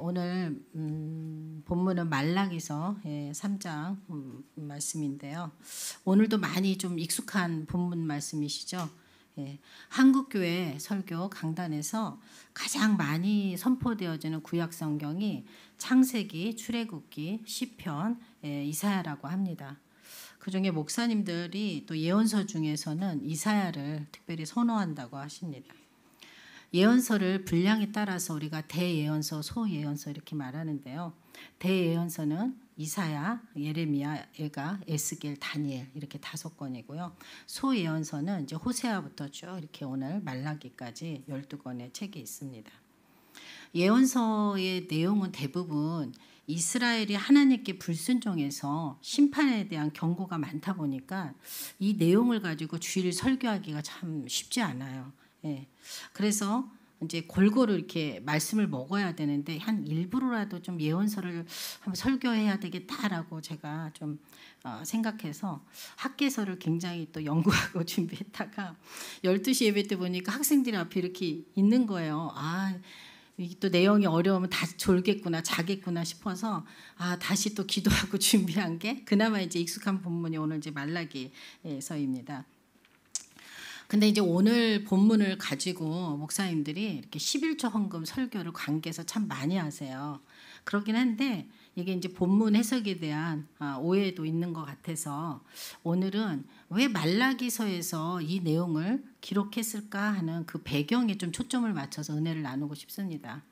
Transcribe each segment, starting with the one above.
오늘 본문은 말라기서 3장 말씀인데요. 오늘도 많이 좀 익숙한 본문 말씀이시죠. 한국교회 설교 강단에서 가장 많이 선포되어지는 구약 성경이 창세기, 출애굽기, 시편, 이사야라고 합니다. 그중에 목사님들이 또 예언서 중에서는 이사야를 특별히 선호한다고 하십니다. 예언서를 분량에 따라서 우리가 대예언서, 소예언서 이렇게 말하는데요. 대예언서는 이사야, 예레미야, 에가, 에스겔, 다니엘 이렇게 5권이고요. 소예언서는 이제 호세아부터 쭉 이렇게 오늘 말라기까지 12권의 책이 있습니다. 예언서의 내용은 대부분 이스라엘이 하나님께 불순종해서 심판에 대한 경고가 많다 보니까 이 내용을 가지고 주일 설교하기가 참 쉽지 않아요. 그래서 이제 골고루 이렇게 말씀을 먹어야 되는데 한 일부러라도 좀 예언서를 한번 설교해야 되겠다라고 제가 좀 생각해서 학개서를 굉장히 또 연구하고 준비했다가 12시 예배 때 보니까 학생들이 앞에 이렇게 있는 거예요. 이게 또 내용이 어려우면 다 졸겠구나, 자겠구나 싶어서 다시 또 기도하고 준비한 게 그나마 이제 익숙한 본문이 오늘 이제 말라기서입니다. 근데 이제 오늘 본문을 가지고 목사님들이 이렇게 11조 헌금 설교를 관계에서 참 많이 하세요. 그렇긴 한데 이게 이제 본문 해석에 대한 오해도 있는 것 같아서 오늘은 왜 말라기서에서 이 내용을 기록했을까 하는 그 배경에 좀 초점을 맞춰서 은혜를 나누고 싶습니다.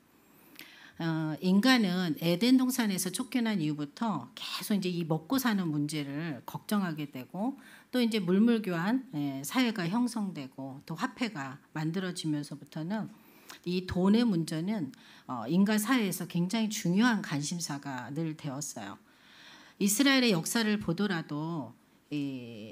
인간은 에덴 동산에서 쫓겨난 이후부터 계속 이제 이 먹고 사는 문제를 걱정하게 되고 또 이제 물물 교환 사회가 형성되고 또 화폐가 만들어지면서부터는 이 돈의 문제는 인간 사회에서 굉장히 중요한 관심사가 늘 되었어요. 이스라엘의 역사를 보더라도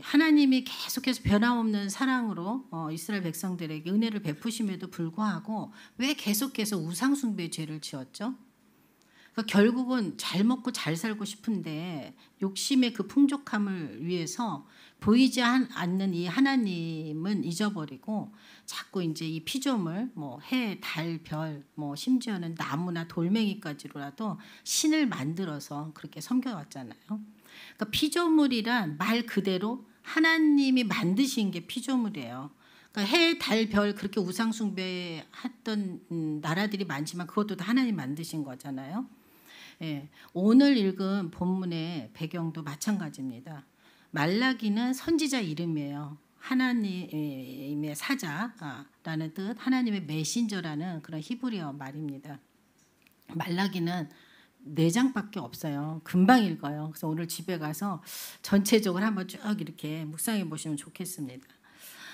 하나님이 계속해서 변함없는 사랑으로 이스라엘 백성들에게 은혜를 베푸심에도 불구하고 왜 계속해서 우상숭배 죄를 지었죠? 그러니까 결국은 잘 먹고 잘 살고 싶은데 욕심의 그 풍족함을 위해서 보이지 않는 이 하나님은 잊어버리고 자꾸 이제 이 피조물, 해, 달, 별, 심지어는 나무나 돌멩이까지로라도 신을 만들어서 그렇게 섬겨왔잖아요. 그러니까 피조물이란 말 그대로 하나님이 만드신 게 피조물이에요. 그러니까 해, 달, 별 그렇게 우상 숭배했던 나라들이 많지만 그것도 다 하나님 만드신 거잖아요. 오늘 읽은 본문의 배경도 마찬가지입니다. 말라기는 선지자 이름이에요. 하나님의 사자라는 뜻, 하나님의 메신저라는 그런 히브리어 말입니다. 말라기는 4장밖에 없어요. 금방 읽어요. 그래서 오늘 집에 가서 전체적으로 한번 쭉 이렇게 묵상해 보시면 좋겠습니다.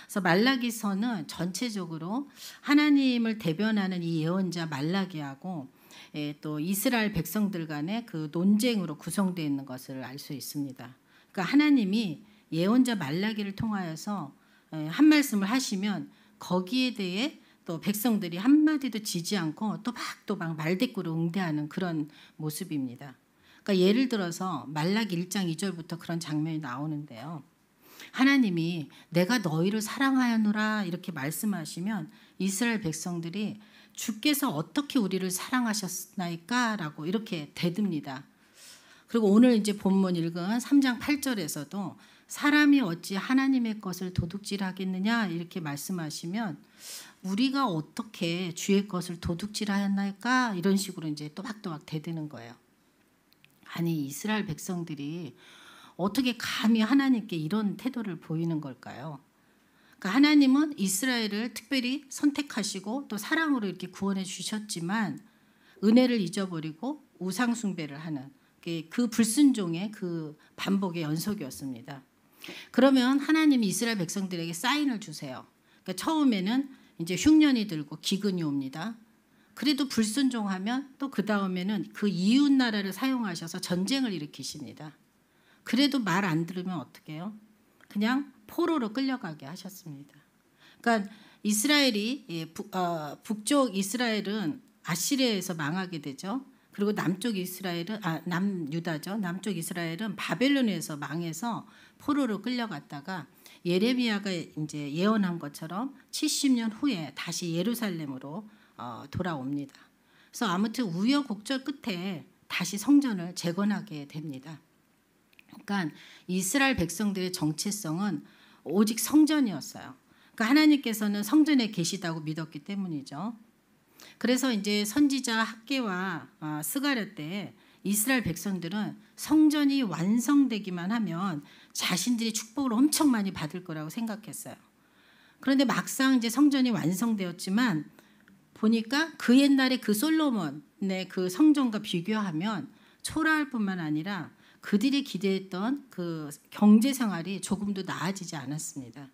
그래서 말라기서는 전체적으로 하나님을 대변하는 이 예언자 말라기하고 또 이스라엘 백성들 간의 그 논쟁으로 구성되어 있는 것을 알 수 있습니다. 그러니까 하나님이 예언자 말라기를 통하여서 한 말씀을 하시면 거기에 대해 또 백성들이 한마디도 지지 않고 또박또박 말대꾸로 응대하는 그런 모습입니다. 그러니까 예를 들어서 말라기 1장 2절부터 그런 장면이 나오는데요. 하나님이 내가 너희를 사랑하였노라 이렇게 말씀하시면 이스라엘 백성들이 주께서 어떻게 우리를 사랑하셨나이까 라고 이렇게 대듭니다. 그리고 오늘 이제 본문 읽은 3장 8절에서도 사람이 어찌 하나님의 것을 도둑질하겠느냐 이렇게 말씀하시면 우리가 어떻게 주의 것을 도둑질하였나이까 이런 식으로 이제 또박또박 대드는 거예요. 아니 이스라엘 백성들이 어떻게 감히 하나님께 이런 태도를 보이는 걸까요? 그러니까 하나님은 이스라엘을 특별히 선택하시고 또 사랑으로 이렇게 구원해 주셨지만 은혜를 잊어버리고 우상 숭배를 하는 그 불순종의 그 반복의 연속이었습니다. 그러면 하나님이 이스라엘 백성들에게 사인을 주세요. 그러니까 처음에는 이제 흉년이 들고 기근이 옵니다. 그래도 불순종하면 또 그 다음에는 그 이웃 나라를 사용하셔서 전쟁을 일으키십니다. 그래도 말 안 들으면 어떻게 해요? 그냥 포로로 끌려가게 하셨습니다. 그러니까 이스라엘이 북쪽 이스라엘은 아시리아에서 망하게 되죠. 그리고 남쪽 이스라엘은 남유다죠. 남쪽 이스라엘은 바벨론에서 망해서 포로로 끌려갔다가 예레미야가 이제 예언한 것처럼 70년 후에 다시 예루살렘으로 돌아옵니다. 그래서 아무튼 우여곡절 끝에 다시 성전을 재건하게 됩니다. 그러니까 이스라엘 백성들의 정체성은 오직 성전이었어요. 그러니까 하나님께서는 성전에 계시다고 믿었기 때문이죠. 그래서 이제 선지자 학개와 스가랴 때 이스라엘 백성들은 성전이 완성되기만 하면 자신들이 축복을 엄청 많이 받을 거라고 생각했어요. 그런데 막상 이제 성전이 완성되었지만 보니까 그 옛날에 그 솔로몬의 그 성전과 비교하면 초라할 뿐만 아니라 그들이 기대했던 그 경제 생활이 조금도 나아지지 않았습니다.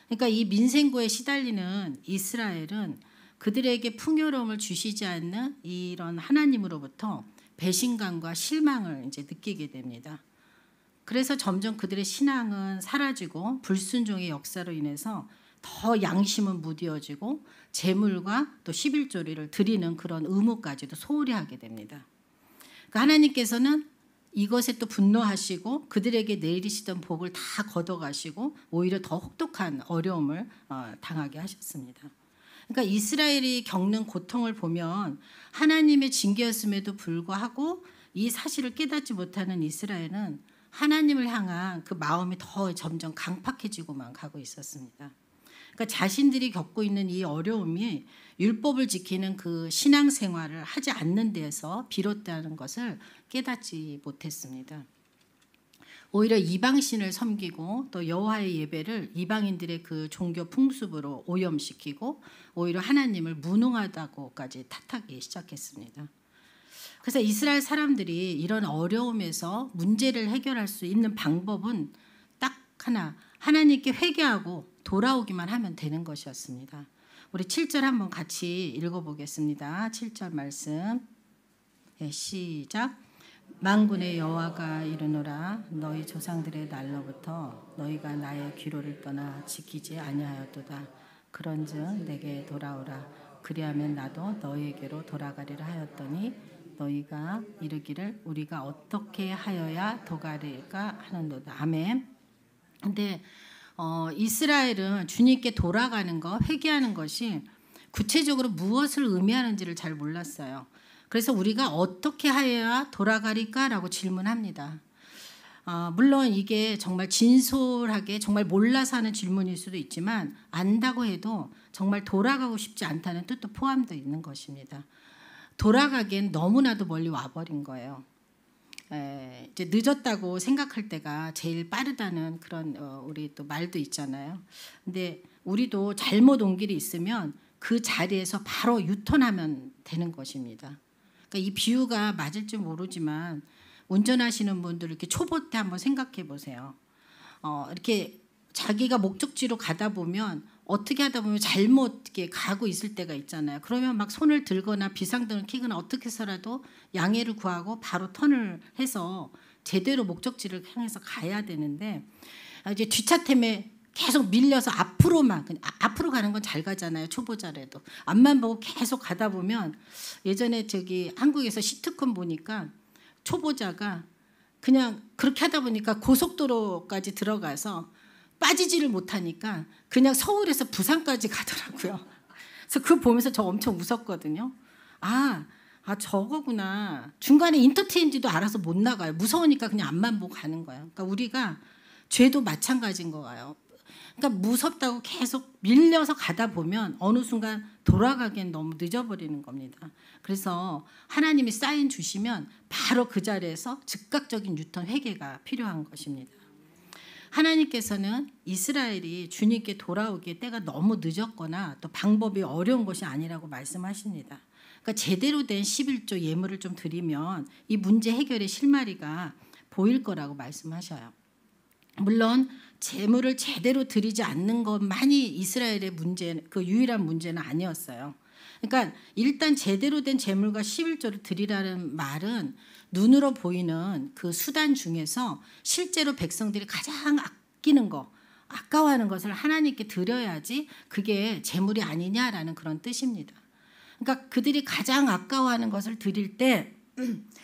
그러니까 이 민생고에 시달리는 이스라엘은 그들에게 풍요로움을 주시지 않는 이런 하나님으로부터 배신감과 실망을 이제 느끼게 됩니다. 그래서 점점 그들의 신앙은 사라지고 불순종의 역사로 인해서 더 양심은 무뎌지고 재물과 또 11조리를 드리는 그런 의무까지도 소홀히 하게 됩니다. 그러니까 하나님께서는 이것에 또 분노하시고 그들에게 내리시던 복을 다 걷어가시고 오히려 더 혹독한 어려움을 당하게 하셨습니다. 그러니까 이스라엘이 겪는 고통을 보면 하나님의 징계였음에도 불구하고 이 사실을 깨닫지 못하는 이스라엘은 하나님을 향한 그 마음이 더 점점 강팍해지고만 가고 있었습니다. 그러니까 자신들이 겪고 있는 이 어려움이 율법을 지키는 그 신앙생활을 하지 않는 데에서 비롯되는 것을 깨닫지 못했습니다. 오히려 이방신을 섬기고 또 여호와의 예배를 이방인들의 그 종교 풍습으로 오염시키고 오히려 하나님을 무능하다고까지 탓하기 시작했습니다. 그래서 이스라엘 사람들이 이런 어려움에서 문제를 해결할 수 있는 방법은 딱 하나, 하나님께 회개하고 돌아오기만 하면 되는 것이었습니다. 우리 7절 한번 같이 읽어보겠습니다. 7절 말씀. 네, 시작. 만군의 여호와가 이르노라 너희 조상들의 날로부터 너희가 나의 기로를 떠나 지키지 아니하였도다. 그런즉 내게 돌아오라. 그리하면 나도 너희에게로 돌아가리라 하였더니 너희가 이르기를 우리가 어떻게 하여야 도가리까 하는도다. 아멘. 근데 이스라엘은 주님께 돌아가는 것, 회개하는 것이 구체적으로 무엇을 의미하는지를 잘 몰랐어요. 그래서 우리가 어떻게 하여야 돌아가리까라고 질문합니다. 물론 이게 정말 진솔하게 정말 몰라서 하는 질문일 수도 있지만 안다고 해도 정말 돌아가고 싶지 않다는 뜻도 포함되어 있는 것입니다. 돌아가기엔 너무나도 멀리 와버린 거예요. 이제 늦었다고 생각할 때가 제일 빠르다는 그런 우리 또 말도 있잖아요. 근데 우리도 잘못 온 길이 있으면 그 자리에서 바로 유턴하면 되는 것입니다. 그러니까 이 비유가 맞을지 모르지만 운전하시는 분들 이렇게 초보 때 한번 생각해 보세요. 이렇게 자기가 목적지로 가다 보면 어떻게 하다 보면 잘못 이렇게 가고 있을 때가 있잖아요. 그러면 막 손을 들거나 비상등을 켜거나 어떻게 해서라도 양해를 구하고 바로 턴을 해서 제대로 목적지를 향해서 가야 되는데 이제 뒷차 때문에 계속 밀려서 앞으로만 그냥 앞으로 가는 건 잘 가잖아요. 초보자라도 앞만 보고 계속 가다 보면 예전에 저기 한국에서 시트콤 보니까 초보자가 그냥 그렇게 하다 보니까 고속도로까지 들어가서 빠지지를 못하니까 그냥 서울에서 부산까지 가더라고요. 그래서 그거 보면서 저 엄청 웃었거든요. 저거구나. 중간에 인터체인지도 알아서 못 나가요. 무서우니까 그냥 앞만 보고 가는 거예요. 그러니까 우리가 죄도 마찬가지인 거예요. 그러니까 무섭다고 계속 밀려서 가다 보면 어느 순간 돌아가기엔 너무 늦어버리는 겁니다. 그래서 하나님이 사인 주시면 바로 그 자리에서 즉각적인 유턴 회개가 필요한 것입니다. 하나님께서는 이스라엘이 주님께 돌아오기에 때가 너무 늦었거나 또 방법이 어려운 것이 아니라고 말씀하십니다. 그러니까 제대로 된 11조 예물을 좀 드리면 이 문제 해결의 실마리가 보일 거라고 말씀하셔요. 물론 재물을 제대로 드리지 않는 것만이 이스라엘의 문제, 그 유일한 문제는 아니었어요. 그러니까 일단 제대로 된 재물과 11조를 드리라는 말은 눈으로 보이는 그 수단 중에서 실제로 백성들이 가장 아끼는 거, 아까워하는 것을 하나님께 드려야지 그게 재물이 아니냐라는 그런 뜻입니다. 그러니까 그들이 가장 아까워하는 것을 드릴 때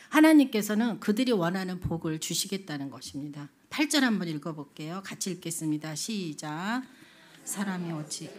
하나님께서는 그들이 원하는 복을 주시겠다는 것입니다. 8절 한번 읽어볼게요. 같이 읽겠습니다. 시작. 사람이 어찌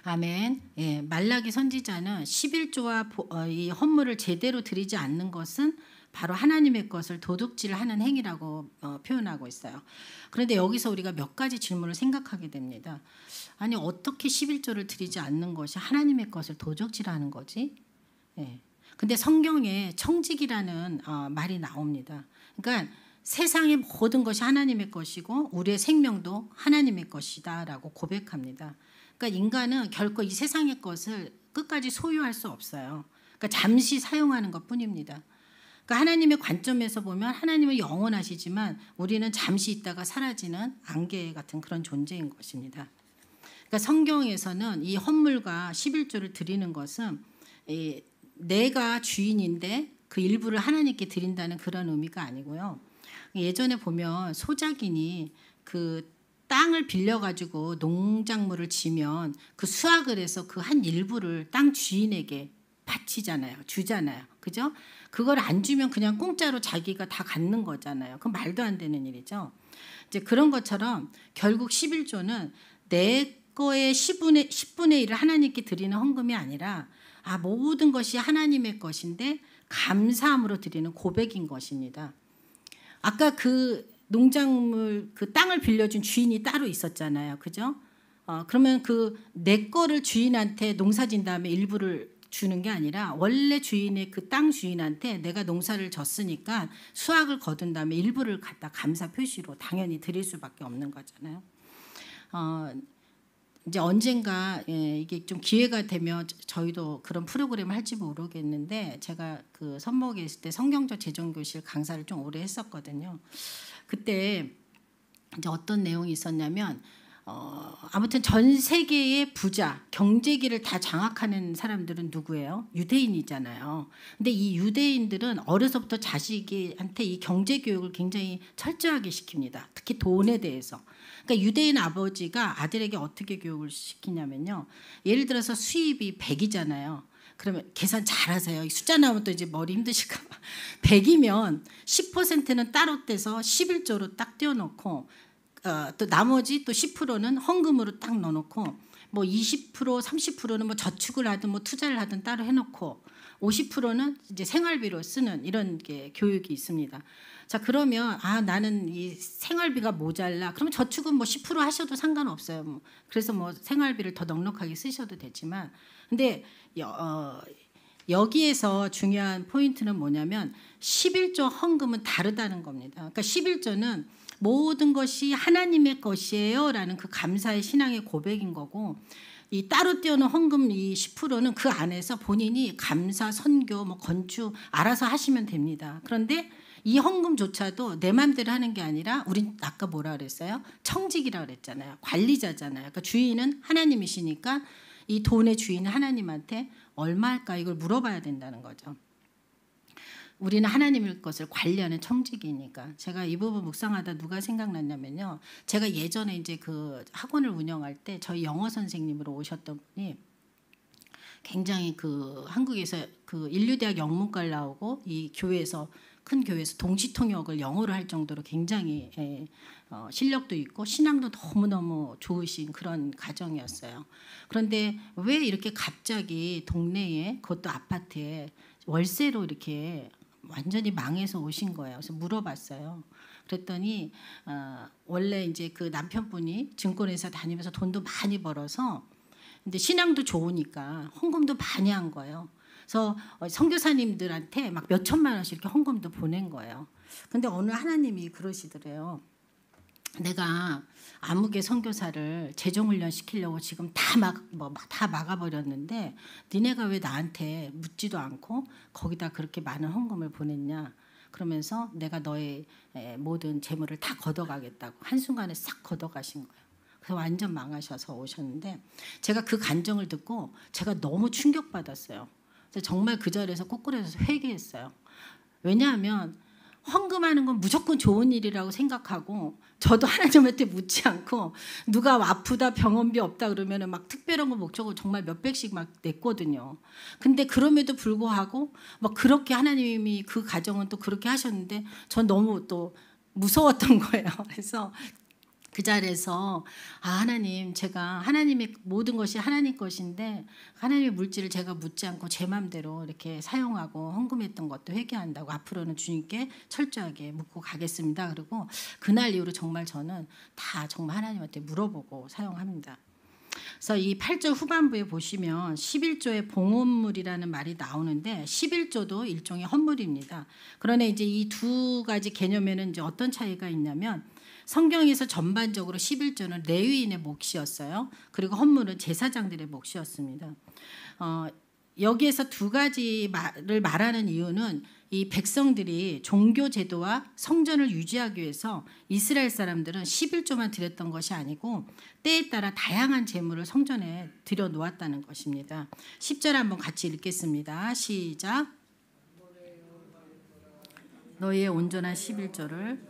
아멘. 예, 말라기 선지자는 11조와 이 헌물을 제대로 드리지 않는 것은 바로 하나님의 것을 도둑질하는 행위라고 표현하고 있어요. 그런데 여기서 우리가 몇 가지 질문을 생각하게 됩니다. 아니 어떻게 11조를 드리지 않는 것이 하나님의 것을 도둑질하는 거지? 예. 근데 성경에 청직이라는 말이 나옵니다. 그러니까 세상의 모든 것이 하나님의 것이고 우리의 생명도 하나님의 것이다라고 고백합니다. 그러니까 인간은 결코 이 세상의 것을 끝까지 소유할 수 없어요. 그러니까 잠시 사용하는 것뿐입니다. 그러니까 하나님의 관점에서 보면 하나님은 영원하시지만 우리는 잠시 있다가 사라지는 안개 같은 그런 존재인 것입니다. 그러니까 성경에서는 이 헌물과 11조를 드리는 것은 내가 주인인데 그 일부를 하나님께 드린다는 그런 의미가 아니고요. 예전에 보면 소작인이 그 땅을 빌려가지고 농작물을 지면 그 수확을 해서 그 한 일부를 땅 주인에게 바치잖아요. 주잖아요. 그죠? 그걸 안 주면 그냥 공짜로 자기가 다 갖는 거잖아요. 그건 말도 안 되는 일이죠. 이제 그런 것처럼 결국 11조는 내 거의 10분의 1을 하나님께 드리는 헌금이 아니라 모든 것이 하나님의 것인데 감사함으로 드리는 고백인 것입니다. 아까 그 농작물 그 땅을 빌려준 주인이 따로 있었잖아요. 그죠? 그러면 그 내 거를 주인한테 농사진 다음에 일부를 주는 게 아니라 원래 주인의 그 땅 주인한테 내가 농사를 졌으니까 수확을 거둔 다음에 일부를 갖다 감사 표시로 당연히 드릴 수밖에 없는 거잖아요. 이제 언젠가 이게 좀 기회가 되면 저희도 그런 프로그램을 할지 모르겠는데 제가 그 선목에 있을 때 성경적 재정교실 강사를 좀 오래 했었거든요. 그때 이제 어떤 내용이 있었냐면 아무튼 전 세계의 부자, 경제기를 다 장악하는 사람들은 누구예요? 유대인이잖아요. 근데 이 유대인들은 어려서부터 자식한테 이 경제 교육을 굉장히 철저하게 시킵니다. 특히 돈에 대해서. 그러니까 유대인 아버지가 아들에게 어떻게 교육을 시키냐면요. 예를 들어서 수입이 100이잖아요. 그러면 계산 잘하세요. 숫자 나오면 또 이제 머리 힘드실까 봐. 100이면 10%는 따로 떼서 11조로 딱 떼어놓고 또 나머지 또 10%는 헌금으로 딱 넣어놓고 뭐 20% 30%는 뭐 저축을 하든 뭐 투자를 하든 따로 해놓고 50%는 이제 생활비로 쓰는 이런 게 교육이 있습니다. 자 그러면 나는 이 생활비가 모자라. 그러면 저축은 뭐 10% 하셔도 상관없어요. 그래서 뭐 생활비를 더 넉넉하게 쓰셔도 되지만 근데 여기에서 중요한 포인트는 뭐냐면 11조 헌금은 다르다는 겁니다. 그러니까 11조는 모든 것이 하나님의 것이에요 라는 그 감사의 신앙의 고백인 거고 이 따로 떼어놓은 헌금 이 10%는 그 안에서 본인이 감사, 선교, 뭐 건축 알아서 하시면 됩니다. 그런데 이 헌금조차도 내 마음대로 하는 게 아니라 우린 아까 뭐라 그랬어요? 청직이라고 그랬잖아요. 관리자잖아요. 그러니까 주인은 하나님이시니까 이 돈의 주인은 하나님한테 얼마 할까 이걸 물어봐야 된다는 거죠. 우리는 하나님의 것을 관리하는 청직이니까. 제가 이 부분 묵상하다 누가 생각났냐면요. 제가 예전에 이제 그 학원을 운영할 때 저희 영어 선생님으로 오셨던 분이 굉장히 그 한국에서 그 인류대학 영문과를 나오고 이 교회에서 큰 교회에서 동시통역을 영어로 할 정도로 굉장히 실력도 있고 신앙도 너무너무 좋으신 그런 가정이었어요. 그런데 왜 이렇게 갑자기 동네에 그것도 아파트에 월세로 이렇게 완전히 망해서 오신 거예요. 그래서 물어봤어요. 그랬더니 원래 이제 그 남편분이 증권회사 다니면서 돈도 많이 벌어서 근데 신앙도 좋으니까 헌금도 많이 한 거예요. 그래서 선교사님들한테 막 몇 천만 원씩 이렇게 헌금도 보낸 거예요. 근데 어느 하나님이 그러시더래요. 내가 아무개 선교사를 재정훈련 시키려고 지금 다 막아버렸는데 니네가 왜 나한테 묻지도 않고 거기다 그렇게 많은 헌금을 보냈냐. 그러면서 내가 너의 모든 재물을 다 걷어가겠다고 한순간에 싹 걷어가신 거예요. 그래서 완전 망하셔서 오셨는데 제가 그 간증을 듣고 제가 너무 충격받았어요. 그래서 정말 그 자리에서 꼬꾸라져서 회개했어요. 왜냐하면 헌금하는 건 무조건 좋은 일이라고 생각하고 저도 하나님한테 묻지 않고 누가 아프다 병원비 없다 그러면 막 특별한 거 목적으로 정말 몇백씩 막 냈거든요. 근데 그럼에도 불구하고 막 그렇게 하나님이 그 가정은 또 그렇게 하셨는데 전 너무 또 무서웠던 거예요. 그래서 그 자리에서 하나님, 제가 하나님의 모든 것이 하나님 것인데 하나님의 물질을 제가 묻지 않고 제 마음대로 이렇게 사용하고 헌금했던 것도 회개한다고 앞으로는 주님께 철저하게 묻고 가겠습니다. 그리고 그날 이후로 정말 저는 다 정말 하나님한테 물어보고 사용합니다. 그래서 이 8절 후반부에 보시면 11조의 봉헌물이라는 말이 나오는데 11조도 일종의 헌물입니다. 그러나 이제 이 두 가지 개념에는 이제 어떤 차이가 있냐면 성경에서 전반적으로 11조는 레위인의 몫이었어요. 그리고 헌물은 제사장들의 몫이었습니다. 여기에서 두 가지 말을 말하는 이유는 이 백성들이 종교 제도와 성전을 유지하기 위해서 이스라엘 사람들은 11조만 드렸던 것이 아니고 때에 따라 다양한 제물을 성전에 들여 놓았다는 것입니다. 10절 한번 같이 읽겠습니다. 시작. 너희의 온전한 11조를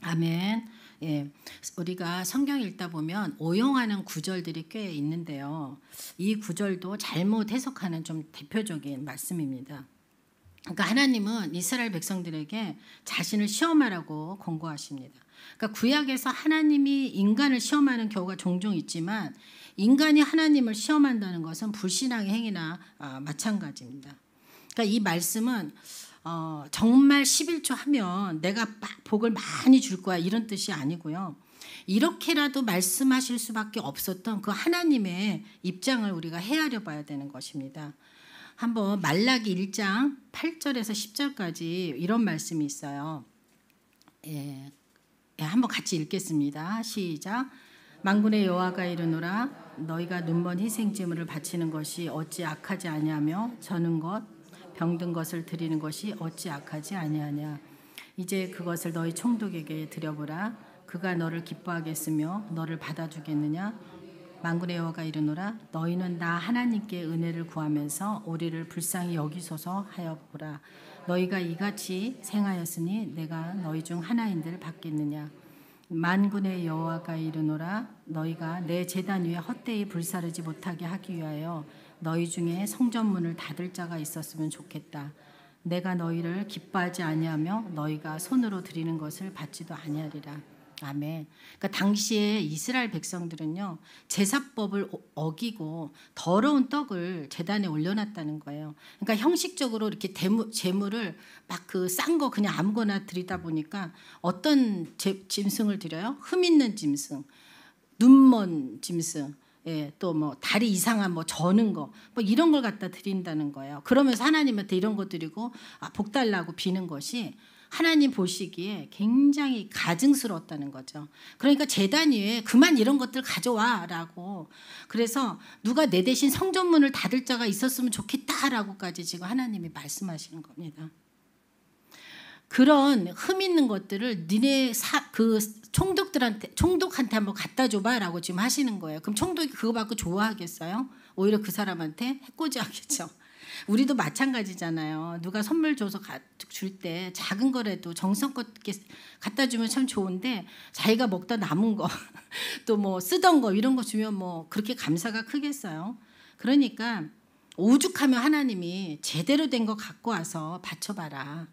아멘. 예, 우리가 성경 읽다 보면 오용하는 구절들이 꽤 있는데요. 이 구절도 잘못 해석하는 좀 대표적인 말씀입니다. 그러니까 하나님은 이스라엘 백성들에게 자신을 시험하라고 권고하십니다. 그러니까 구약에서 하나님이 인간을 시험하는 경우가 종종 있지만 인간이 하나님을 시험한다는 것은 불신앙의 행위나 마찬가지입니다. 그러니까 이 말씀은 정말 11조 하면 내가 복을 많이 줄 거야 이런 뜻이 아니고요. 이렇게라도 말씀하실 수밖에 없었던 그 하나님의 입장을 우리가 헤아려 봐야 되는 것입니다. 한번 말라기 1장 8절에서 10절까지 이런 말씀이 있어요. 예, 한번 같이 읽겠습니다. 시작. 만군의 여호와가 이르노라 너희가 눈먼 희생 제물을 바치는 것이 어찌 악하지 아니하며 저는 것 병든 것을 드리는 것이 어찌 악하지 아니하냐. 이제 그것을 너희 총독에게 드려보라. 그가 너를 기뻐하겠으며 너를 받아주겠느냐. 만군의 여호와가 이르노라 너희는 나 하나님께 은혜를 구하면서 우리를 불쌍히 여기소서 하여 보라. 너희가 이같이 생하였으니 내가 너희 중 하나인들 받겠느냐. 만군의 여호와가 이르노라 너희가 내 제단 위에 헛되이 불사르지 못하게 하기 위하여 너희 중에 성전문을 닫을 자가 있었으면 좋겠다. 내가 너희를 기뻐하지 아니하며 너희가 손으로 드리는 것을 받지도 아니하리라. 아멘. 그러니까 당시에 이스라엘 백성들은요 제사법을 어기고 더러운 떡을 제단에 올려놨다는 거예요. 그러니까 형식적으로 이렇게 제물을 막 그 싼 거 그냥 아무거나 드리다 보니까 어떤 짐승을 드려요? 흠 있는 짐승, 눈먼 짐승. 예, 또 뭐 다리 이상한 뭐 저는 거 뭐 이런 걸 갖다 드린다는 거예요. 그러면서 하나님한테 이런 거 드리고 복 달라고 비는 것이 하나님 보시기에 굉장히 가증스러웠다는 거죠. 그러니까 제단 위에 그만 이런 것들 가져와라고. 그래서 누가 내 대신 성전문을 닫을 자가 있었으면 좋겠다라고까지 지금 하나님이 말씀하시는 겁니다. 그런 흠 있는 것들을 니네 그 총독한테 한번 갖다 줘봐라고 지금 하시는 거예요. 그럼 총독이 그거 받고 좋아하겠어요? 오히려 그 사람한테 해코지하겠죠. 우리도 마찬가지잖아요. 누가 선물 줘서 줄 때 작은 거라도 정성껏 갖다 주면 참 좋은데 자기가 먹다 남은 거 또 뭐 쓰던 거 이런 거 주면 뭐 그렇게 감사가 크겠어요. 그러니까 오죽하면 하나님이 제대로 된 거 갖고 와서 바쳐봐라.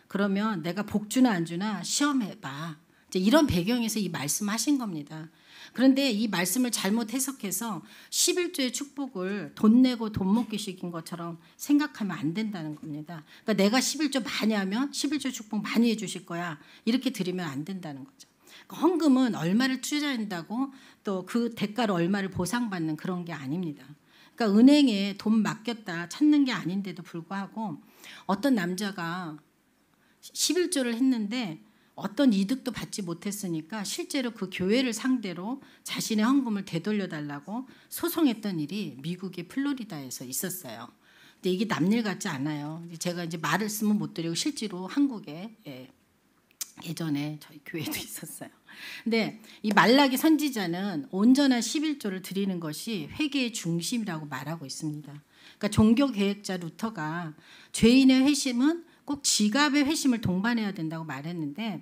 그러면 내가 복 주나 안 주나 시험해봐. 이제 이런 배경에서 이 말씀하신 겁니다. 그런데 이 말씀을 잘못 해석해서 11조의 축복을 돈 내고 돈 먹기 식인 것처럼 생각하면 안 된다는 겁니다. 그러니까 내가 11조 많이 하면 11조 축복 많이 해주실 거야. 이렇게 드리면 안 된다는 거죠. 그러니까 헌금은 얼마를 투자한다고 또 그 대가로 얼마를 보상받는 그런 게 아닙니다. 그러니까 은행에 돈 맡겼다 찾는 게 아닌데도 불구하고 어떤 남자가 11조를 했는데 어떤 이득도 받지 못했으니까 실제로 그 교회를 상대로 자신의 헌금을 되돌려달라고 소송했던 일이 미국의 플로리다에서 있었어요. 근데 이게 남일 같지 않아요. 제가 이제 말을 쓰면 못 드리고 실제로 한국에 예전에 저희 교회도 있었어요. 근데 이 말라기 선지자는 온전한 11조를 드리는 것이 회개의 중심이라고 말하고 있습니다. 그러니까 종교 계획자 루터가 죄인의 회심은 꼭 지갑의 회심을 동반해야 된다고 말했는데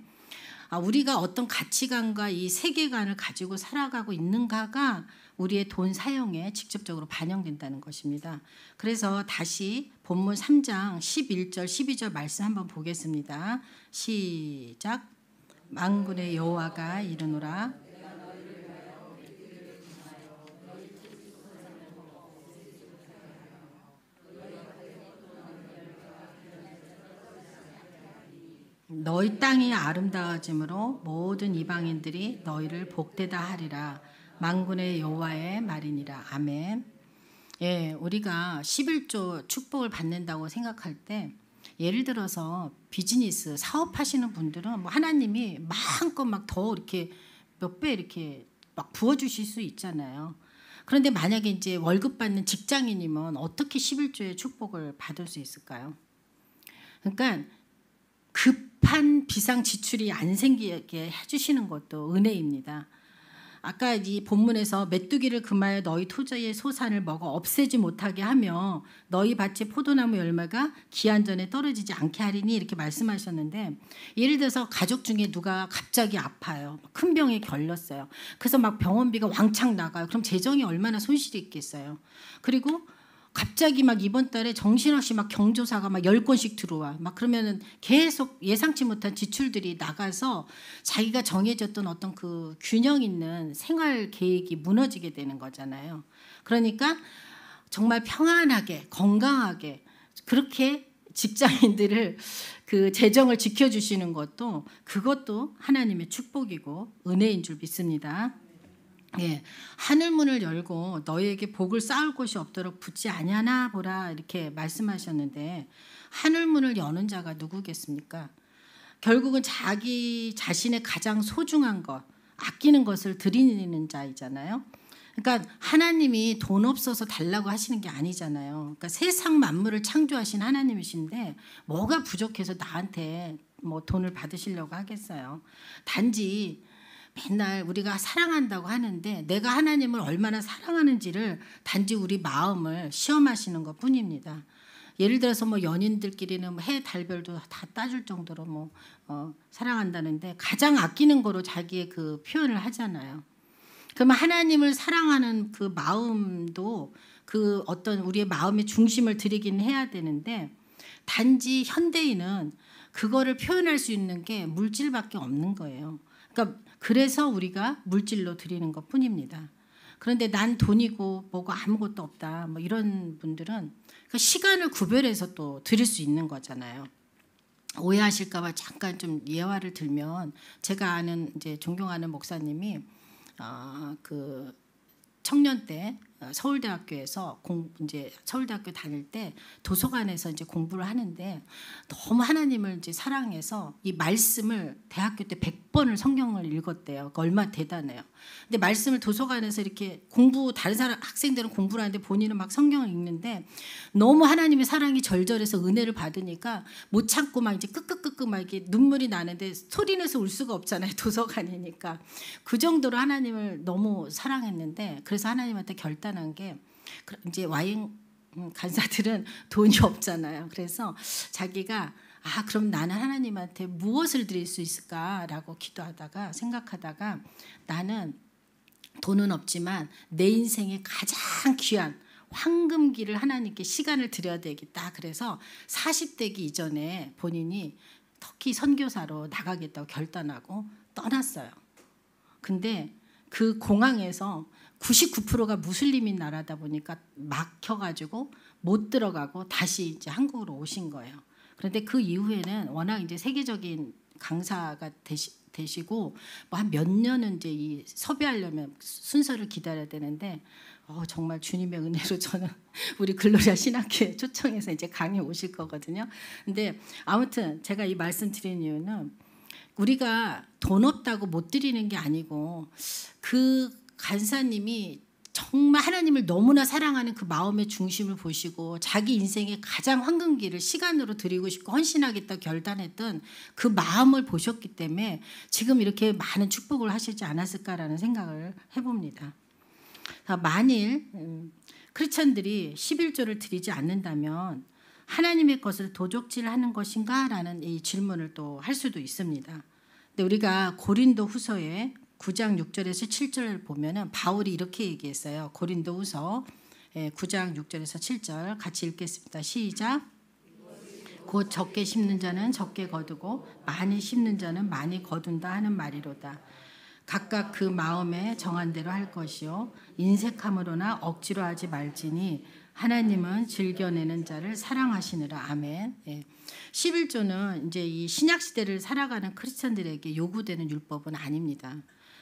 우리가 어떤 가치관과 이 세계관을 가지고 살아가고 있는가가 우리의 돈 사용에 직접적으로 반영된다는 것입니다. 그래서 다시 본문 3장 11절 12절 말씀 한번 보겠습니다. 시작. 만군의 여호와가 이르노라. 너희 땅이 아름다워짐으로 모든 이방인들이 너희를 복되다 하리라. 만군의 여호와의 말이니라. 아멘. 예, 우리가 11조 축복을 받는다고 생각할 때 예를 들어서 비즈니스 사업하시는 분들은 뭐 하나님이 마음껏 막 더 이렇게 몇 배 이렇게 막 부어주실 수 있잖아요. 그런데 만약에 이제 월급 받는 직장인이면 어떻게 11조의 축복을 받을 수 있을까요? 그러니까 급한 비상 지출이 안 생기게 해주시는 것도 은혜입니다. 아까 이 본문에서 메뚜기를 금하여 너희 토지의 소산을 먹어 없애지 못하게 하며 너희 밭의 포도나무 열매가 기한 전에 떨어지지 않게 하리니 이렇게 말씀하셨는데, 예를 들어서 가족 중에 누가 갑자기 아파요. 큰 병에 걸렸어요. 그래서 막 병원비가 왕창 나가요. 그럼 재정이 얼마나 손실이 있겠어요. 그리고 갑자기 막 이번 달에 정신없이 막 경조사가 막 10건씩 들어와. 막 그러면은 계속 예상치 못한 지출들이 나가서 자기가 정해졌던 어떤 그 균형 있는 생활 계획이 무너지게 되는 거잖아요. 그러니까 정말 평안하게 건강하게 그렇게 직장인들을 그 재정을 지켜주시는 것도 그것도 하나님의 축복이고 은혜인 줄 믿습니다. 예, 하늘 문을 열고 너희에게 복을 쌓을 곳이 없도록 붙지 아니하나 보라 이렇게 말씀하셨는데, 하늘 문을 여는 자가 누구겠습니까? 결국은 자기 자신의 가장 소중한 것, 아끼는 것을 드리는 자이잖아요. 그러니까 하나님이 돈 없어서 달라고 하시는 게 아니잖아요. 그러니까 세상 만물을 창조하신 하나님이신데 뭐가 부족해서 나한테 뭐 돈을 받으시려고 하겠어요. 단지 맨날 우리가 사랑한다고 하는데 내가 하나님을 얼마나 사랑하는지를 단지 우리 마음을 시험하시는 것 뿐입니다. 예를 들어서 뭐 연인들끼리는 해 달별도 다 따줄 정도로 뭐 사랑한다는데 가장 아끼는 거로 자기의 그 표현을 하잖아요. 그러면 하나님을 사랑하는 그 마음도 그 어떤 우리의 마음의 중심을 드리긴 해야 되는데, 단지 현대인은 그거를 표현할 수 있는 게 물질밖에 없는 거예요. 그러니까 그래서 우리가 물질로 드리는 것 뿐입니다. 그런데 난 돈이고 뭐고 아무것도 없다, 뭐 이런 분들은 그 시간을 구별해서 또 드릴 수 있는 거잖아요. 오해하실까봐 잠깐 좀 예화를 들면, 제가 아는 이제 존경하는 목사님이 그 청년 때 서울대학교에서 이제 서울대학교 다닐 때 도서관에서 이제 공부를 하는데 너무 하나님을 이제 사랑해서 이 말씀을 대학교 때 100번을 성경을 읽었대요. 얼마나 대단해요. 근데 말씀을 도서관에서 이렇게 다른 사람 학생들은 공부를 하는데 본인은 막 성경을 읽는데 너무 하나님의 사랑이 절절해서 은혜를 받으니까 못 참고 막 이제 끄끄끄끄 막 이렇게 눈물이 나는데 소리 내서 울 수가 없잖아요. 도서관이니까. 그 정도로 하나님을 너무 사랑했는데, 그래서 하나님한테 결단한 게, 이제 와인 간사들은 돈이 없잖아요. 그래서 자기가 그럼 나는 하나님한테 무엇을 드릴 수 있을까라고 기도하다가 생각하다가, 나는 돈은 없지만 내 인생의 가장 귀한 황금기를 하나님께 시간을 드려야 되겠다. 그래서 40대기 이전에 본인이 터키 선교사로 나가겠다고 결단하고 떠났어요. 근데 그 공항에서 99%가 무슬림인 나라다 보니까 막혀가지고 못 들어가고 다시 이제 한국으로 오신 거예요. 그런데 그 이후에는 워낙 이제 세계적인 강사가 되시고 뭐 한 몇 년은 이제 이 섭외하려면 순서를 기다려야 되는데 정말 주님의 은혜로 저는 우리 글로리아 신학교에 초청해서 이제 강의 오실 거거든요. 근데 아무튼 제가 이 말씀 드린 이유는, 우리가 돈 없다고 못 드리는 게 아니고 그 간사님이 정말 하나님을 너무나 사랑하는 그 마음의 중심을 보시고 자기 인생의 가장 황금기를 시간으로 드리고 싶고 헌신하겠다 결단했던 그 마음을 보셨기 때문에 지금 이렇게 많은 축복을 하시지 않았을까라는 생각을 해봅니다. 만일 크리스천들이 11조를 드리지 않는다면 하나님의 것을 도적질하는 것인가 라는 이 질문을 또 할 수도 있습니다. 근데 우리가 고린도 후서에 9장 6절에서 7절을 보면은 바울이 이렇게 얘기했어요. 고린도 후서 9장 6절에서 7절 같이 읽겠습니다. 시작. 곧 적게 심는 자는 적게 거두고 많이 심는 자는 많이 거둔다 하는 말이로다. 각각 그 마음에 정한 대로 할 것이요 인색함으로나 억지로 하지 말지니 하나님은 즐겨내는 자를 사랑하시느라. 아멘. 11조는 이제 이 신약 시대를 살아가는 크리스천들에게 요구되는 율법은 아닙니다.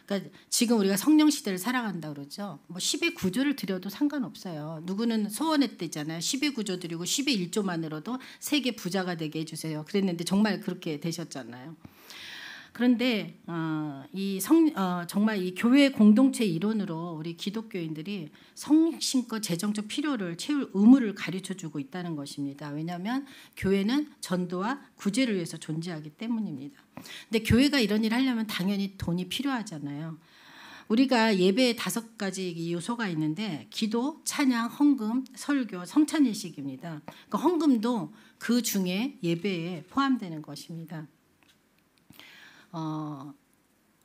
그러니까 지금 우리가 성령 시대를 살아간다 그러죠. 뭐 10의 9조를 드려도 상관없어요. 누구는 소원했대잖아요. 10의 9조 드리고 10의 1조만으로도 세계 부자가 되게 해주세요. 그랬는데 정말 그렇게 되셨잖아요. 그런데 정말 이 교회 공동체 이론으로 우리 기독교인들이 성심껏 재정적 필요를 채울 의무를 가르쳐주고 있다는 것입니다. 왜냐하면 교회는 전도와 구제를 위해서 존재하기 때문입니다. 근데 교회가 이런 일을 하려면 당연히 돈이 필요하잖아요. 우리가 예배에 5가지 요소가 있는데 기도, 찬양, 헌금, 설교, 성찬예식입니다. 그러니까 헌금도 그 중에 예배에 포함되는 것입니다.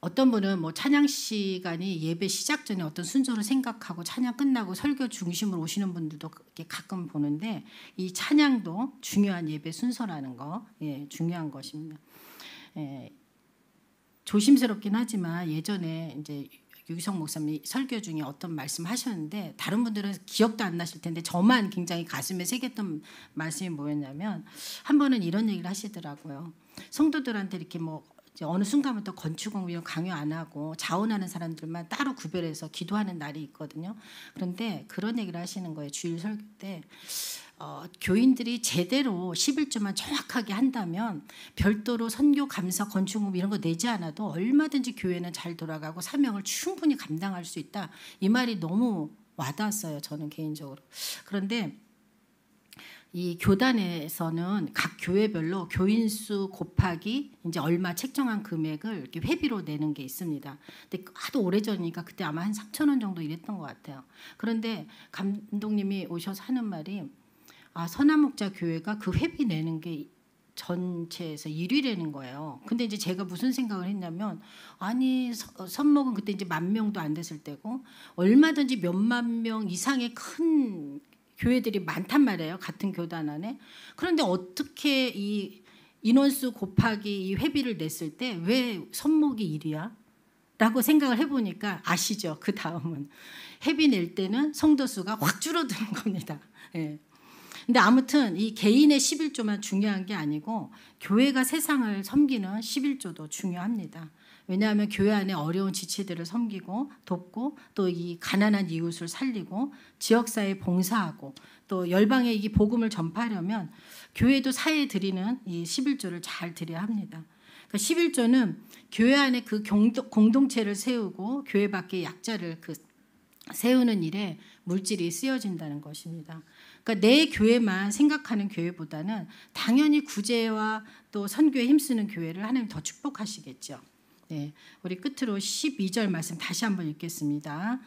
어떤 분은 뭐 찬양 시간이 예배 시작 전에 어떤 순서로 생각하고 찬양 끝나고 설교 중심으로 오시는 분들도 가끔 보는데 이 찬양도 중요한 예배 순서라는 거, 중요한 것입니다. 조심스럽긴 하지만 예전에 이제 유기성 목사님이 설교 중에 어떤 말씀하셨는데 다른 분들은 기억도 안 나실 텐데 저만 굉장히 가슴에 새겼던 말씀이 뭐였냐면 한 번은 이런 얘기를 하시더라고요. 성도들한테 이렇게 뭐 어느 순간부터 건축공비용 강요 안 하고 자원하는 사람들만 따로 구별해서 기도하는 날이 있거든요. 그런데 그런 얘기를 하시는 거예요. 주일 설교 때 교인들이 제대로 11조만 정확하게 한다면 별도로 선교, 감사, 건축공비 이런 거 내지 않아도 얼마든지 교회는 잘 돌아가고 사명을 충분히 감당할 수 있다. 이 말이 너무 와닿았어요. 저는 개인적으로. 그런데 이 교단에서는 각 교회별로 교인 수 곱하기 이제 얼마 책정한 금액을 이렇게 회비로 내는 게 있습니다. 근데 하도 오래전이니까 그때 아마 한 3,000원 정도 이랬던 것 같아요. 그런데 감독님이 오셔서 하는 말이 선한목자 교회가 그 회비 내는 게 전체에서 1위라는 거예요. 근데 이제 제가 무슨 생각을 했냐면 아니 선목은 그때 이제 10,000명도 안 됐을 때고 얼마든지 몇만 명 이상의 큰 교회들이 많단 말이에요. 같은 교단 안에. 그런데 어떻게 이 인원수 곱하기 이 회비를 냈을 때 왜 선목이 1위야? 라고 생각을 해보니까 아시죠? 그 다음은 회비 낼 때는 성도 수가 확 줄어드는 겁니다. 근데 아무튼 이 개인의 11조만 중요한 게 아니고 교회가 세상을 섬기는 11조도 중요합니다. 왜냐하면 교회 안에 어려운 지체들을 섬기고 돕고 또 이 가난한 이웃을 살리고 지역사회에 봉사하고 또 열방에 이 복음을 전파하려면 교회도 사회에 드리는 이 11조를 잘 드려야 합니다. 그러니까 11조는 교회 안에 그 공동체를 세우고 교회 밖의 약자를 세우는 일에 물질이 쓰여진다는 것입니다. 그러니까 내 교회만 생각하는 교회보다는 당연히 구제와 또 선교에 힘쓰는 교회를 하나님 더 축복하시겠죠. 우리 끝으로 12절 말씀 다시 한번 읽겠습니다.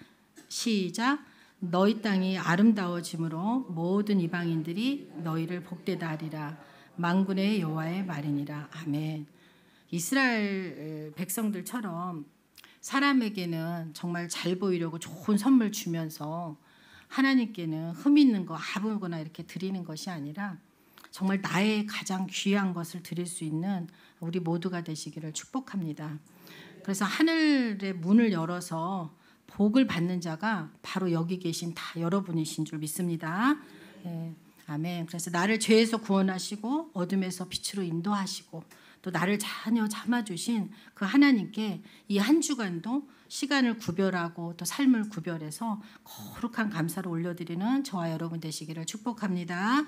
시작. 너희 땅이 아름다워짐으로 모든 이방인들이 너희를 복되다 하리라. 만군의 여호와의 말이니라. 아멘. 이스라엘 백성들처럼 사람에게는 정말 잘 보이려고 좋은 선물 주면서 하나님께는 흠 있는 거 아무거나 이렇게 드리는 것이 아니라 정말 나의 가장 귀한 것을 드릴 수 있는 우리 모두가 되시기를 축복합니다. 그래서 하늘의 문을 열어서 복을 받는 자가 바로 여기 계신 다 여러분이신 줄 믿습니다. 아멘. 그래서 나를 죄에서 구원하시고 어둠에서 빛으로 인도하시고 또 나를 자녀 삼아주신 그 하나님께 이 한 주간도 시간을 구별하고 또 삶을 구별해서 거룩한 감사를 올려드리는 저와 여러분 되시기를 축복합니다.